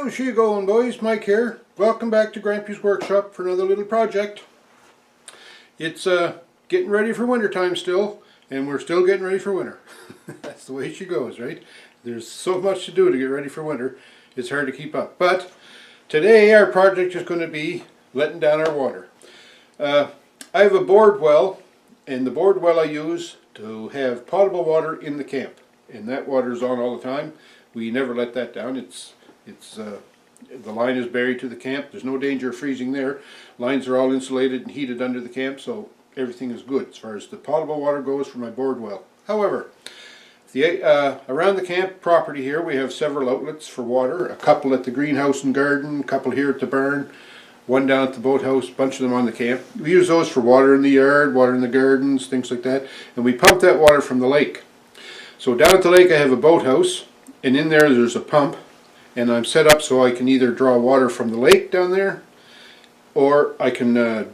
How's you going, boys? Mike here. Welcome back to Grampy's Workshop for another little project. It's getting ready for winter time still, and we're still getting ready for winter. That's the way she goes, right? There's so much to do to get ready for winter, it's hard to keep up. But today our project is going to be letting down our water. I have a bored well, and the bored well I use to have potable water in the camp. And that water is on all the time. We never let that down. The line is buried to the camp. There's no danger of freezing there. Lines are all insulated and heated under the camp, so everything is good as far as the potable water goes for my bored well. However, around the camp property here we have several outlets for water. A couple at the greenhouse and garden, a couple here at the barn, one down at the boathouse, a bunch of them on the camp. We use those for water in the yard, water in the gardens, things like that. And we pump that water from the lake. So down at the lake I have a boathouse, and in there's a pump. And I'm set up so I can either draw water from the lake down there, or I can, I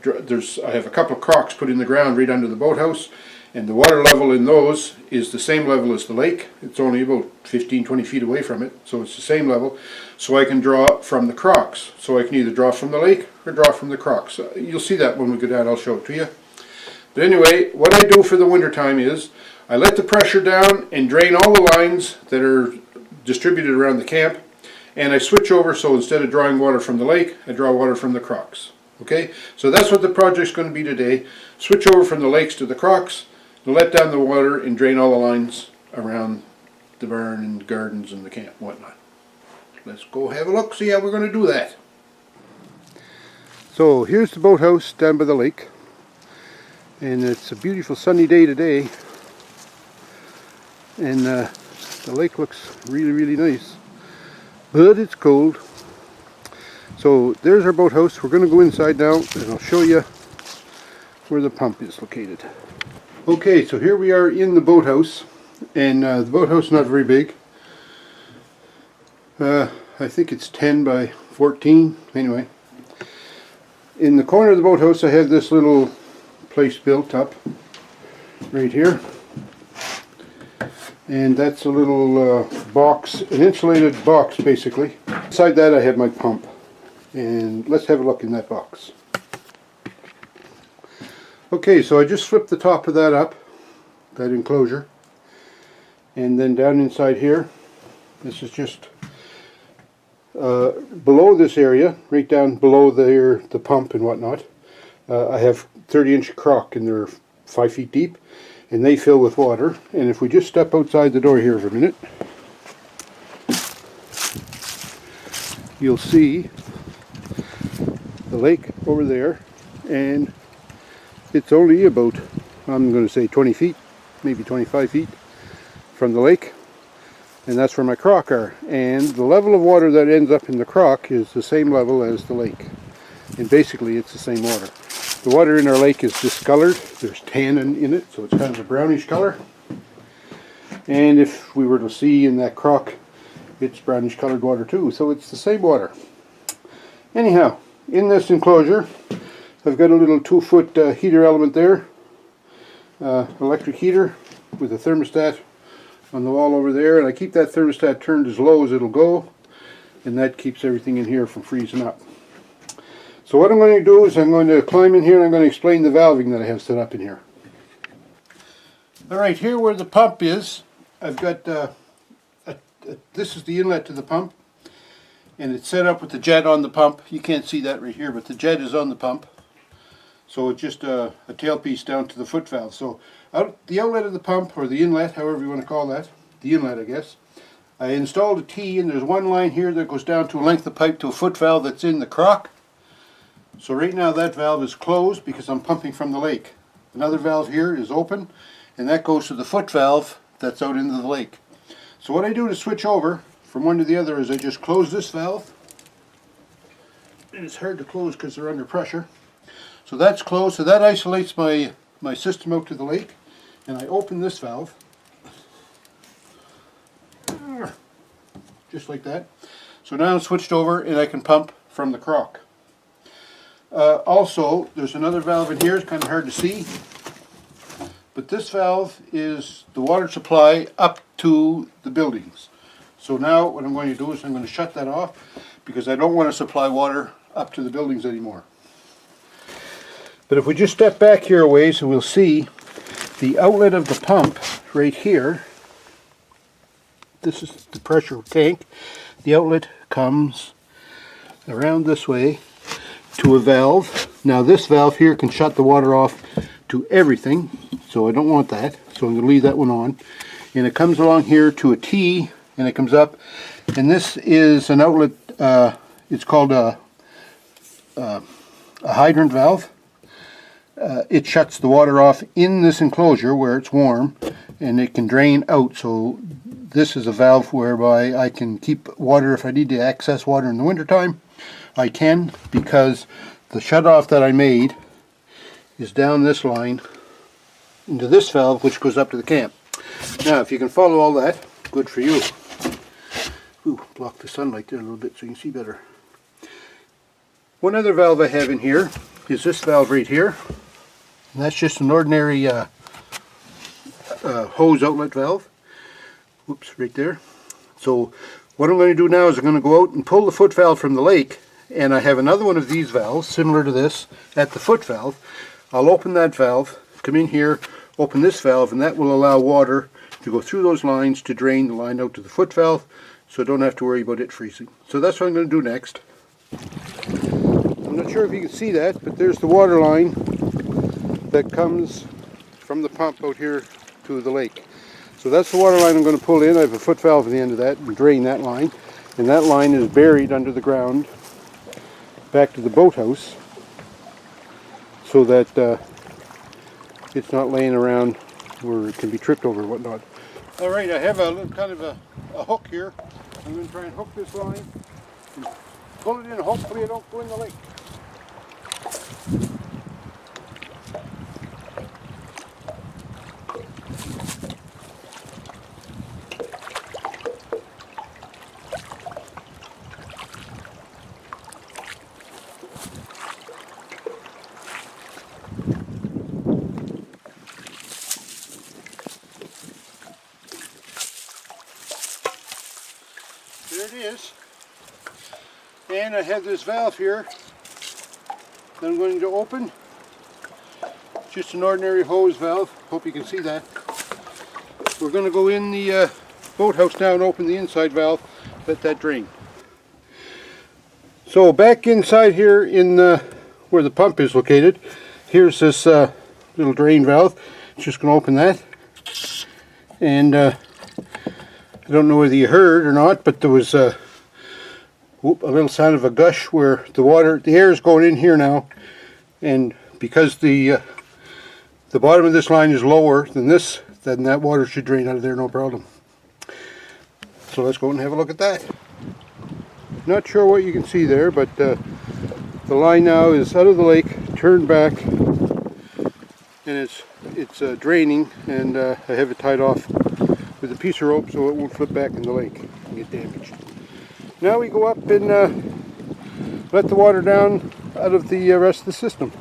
have a couple of crocks put in the ground right under the boathouse, and the water level in those is the same level as the lake. It's only about 15-20 feet away from it, so it's the same level. So I can draw from the crocks. So I can either draw from the lake or draw from the crocks. You'll see that when we go down, I'll show it to you. But anyway, what I do for the winter time is I let the pressure down and drain all the lines that are distributed around the camp. And I switch over, so instead of drawing water from the lake, I draw water from the crocks. Okay? So that's what the project's going to be today. Switch over from the lakes to the crocks, and let down the water and drain all the lines around the barn and gardens and the camp and whatnot. Let's go have a look, see how we're going to do that. So here's the boathouse down by the lake. And it's a beautiful sunny day today. And the lake looks really, really nice. But it's cold. So there's our boathouse. We're going to go inside now and I'll show you where the pump is located. Okay, so here we are in the boathouse, and the boathouse is not very big. I think it's 10 by 14. Anyway, in the corner of the boathouse I have this little place built up right here. And that's a little box, an insulated box basically. Inside that I have my pump. And let's have a look in that box. Okay, so I just flipped the top of that up, that enclosure. And then down inside here, this is just below this area, right down below the pump and whatnot. I have 30-inch crock, and they're 5 feet deep. And they fill with water. And if we just step outside the door here for a minute, you'll see the lake over there, and it's only about, I'm going to say 20 feet, maybe 25 feet from the lake, and that's where my crock are. And the level of water that ends up in the crock is the same level as the lake, and basically it's the same water. The water in our lake is discolored. There's tannin in it, so it's kind of a brownish color. And if we were to see in that crock, it's brownish colored water too, so it's the same water. Anyhow, in this enclosure, I've got a little 2-foot heater element there, electric heater with a thermostat on the wall over there, and I keep that thermostat turned as low as it'll go, and that keeps everything in here from freezing up. So what I'm going to do is I'm going to climb in here and I'm going to explain the valving that I have set up in here. Alright, here where the pump is, I've got, this is the inlet to the pump, and it's set up with the jet on the pump. You can't see that right here, but the jet is on the pump. So it's just a tailpiece down to the foot valve. So the outlet of the pump, or the inlet, however you want to call that, the inlet I guess, I installed a T, and there's one line here that goes down to a length of pipe to a foot valve that's in the crock. So right now that valve is closed because I'm pumping from the lake. Another valve here is open, and that goes to the foot valve that's out into the lake. So what I do to switch over from one to the other is I just close this valve, and it's hard to close because they're under pressure. So that's closed, so that isolates my system out to the lake, and I open this valve, just like that. So now I'm switched over and I can pump from the crock. Also, there's another valve in here. It's kind of hard to see, but this valve is the water supply up to the buildings. So now what I'm going to do is I'm going to shut that off, because I don't want to supply water up to the buildings anymore. But if we just step back here a ways, we'll see the outlet of the pump right here. This is the pressure tank. The outlet comes around this way to a valve. Now this valve here can shut the water off to everything, so I don't want that, so I'm going to leave that one on. And it comes along here to a T, and it comes up, and this is an outlet. It's called a hydrant valve. It shuts the water off in this enclosure where it's warm, and it can drain out. So this is a valve whereby I can keep water if I need to access water in the wintertime. I can, because the shutoff that I made is down this line into this valve, which goes up to the camp. Now if you can follow all that, good for you. Ooh, block the sunlight there a little bit so you can see better. One other valve I have in here is this valve right here. And that's just an ordinary hose outlet valve. Whoops, right there. So what I'm going to do now is I'm going to go out and pull the foot valve from the lake, and I have another one of these valves similar to this at the foot valve. I'll open that valve, come in here, open this valve, and that will allow water to go through those lines to drain the line out to the foot valve, so I don't have to worry about it freezing. So that's what I'm going to do next. I'm not sure if you can see that, but there's the water line that comes from the pump out here to the lake. So that's the water line I'm going to pull in. I have a foot valve at the end of that and drain that line. And that line is buried under the ground back to the boathouse, so that it's not laying around where it can be tripped over and whatnot. Alright, I have a little kind of a hook here. I'm going to try and hook this line and pull it in, hopefully I don't go in the lake. There it is. And I have this valve here that I'm going to open. Just an ordinary hose valve. Hope you can see that. We're going to go in the boathouse now and open the inside valve, let that drain. So back inside here in where the pump is located, here's this little drain valve. Just going to open that. And I don't know whether you heard or not, but there was a little sound of a gush where the air is going in here now, and because the bottom of this line is lower than this, then that water should drain out of there no problem. So let's go and have a look at that. Not sure what you can see there, but the line now is out of the lake, turned back, and it's draining, and I have it tied off with a piece of rope so it won't flip back in the lake and get damaged. Now we go up and let the water down out of the rest of the system.